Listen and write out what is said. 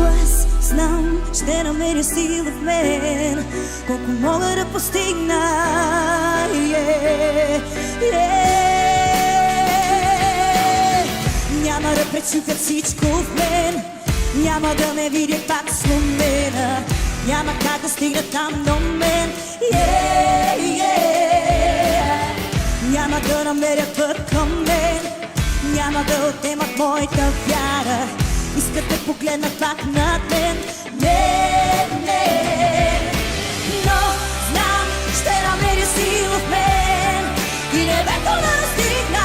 Аз знам, ще намеря сила в мен, колко мога да постигна. Няма да пречупят всичко в мен, няма да ме видят пак сломена, няма как да стигна там до мен. Няма да намерят път към мен, няма да отнемат моята вяра, искат да погледнат пак над мен. Но знам, ще намеря сила в мен и небето да достигна.